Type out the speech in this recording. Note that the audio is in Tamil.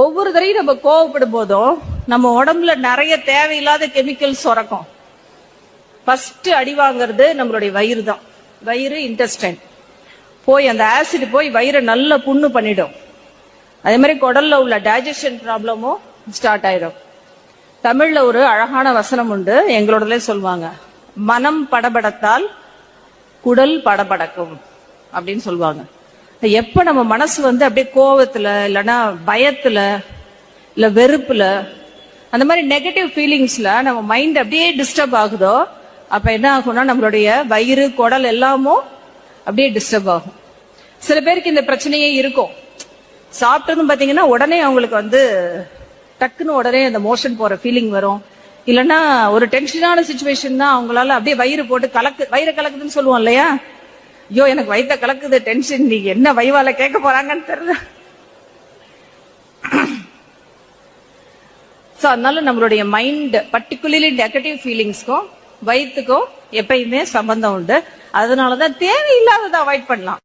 ஒவ்வொரு தடையும் நம்ம கோவப்படும் போதும் நம்ம உடம்புல நிறைய தேவையில்லாத கெமிக்கல்ஸ் சுரக்கும். ஃபர்ஸ்ட் அடி வாங்குறது நம்மளுடைய வயிறு தான். வயிறு இன்டெஸ்டைன் போய் அந்த ஆசிட் போய் வயிறை நல்ல புண்ணு பண்ணிடும். அதே மாதிரி குடல்ல உள்ள டைஜஷன் ப்ராப்ளமும் ஸ்டார்ட் ஆயிடும். தமிழ்ல ஒரு அழகான வசனம் உண்டு, எங்களோடல சொல்லுவாங்க, மனம் படபடத்தால் குடல் படபடக்கும் அப்படின்னு சொல்லுவாங்க. எப்ப நம்ம மனசு அப்படியே கோவத்துல இல்லைன்னா பயத்துல இல்ல வெறுப்புல அந்த மாதிரி நெகட்டிவ் ஃபீலிங்ஸ்ல நம்ம மைண்ட் அப்படியே டிஸ்டர்ப் ஆகுதோ அப்ப என்ன ஆகும்னா நம்மளுடைய வயிறு குடல் எல்லாமும் அப்படியே டிஸ்டர்ப் ஆகும். சில பேருக்கு இந்த பிரச்சனையே இருக்கும். சாப்பிட்டதும் பாத்தீங்கன்னா உடனே அவங்களுக்கு டக்குன்னு உடனே அந்த மோஷன் போற ஃபீலிங் வரும். இல்லைன்னா ஒரு டென்ஷனான சுச்சுவேஷன் தான் அவங்களால அப்படியே வயிறு போட்டு வயிறு கலக்குதுன்னு சொல்லுவோம் இல்லையா, ஐயோ எனக்கு வயிற்ற கலக்குது டென்ஷன், நீங்க என்ன வைவால கேட்க போறாங்கன்னு தெரியல. அதனால நம்மளுடைய மைண்ட் பர்டிகுலர்லி நெகட்டிவ் ஃபீலிங்ஸ்க்கும் வயிற்றுக்கும் எப்பயுமே சம்பந்தம் உண்டு. அதனாலதான் தேவையில்லாததை அவாய்ட் பண்ணலாம்.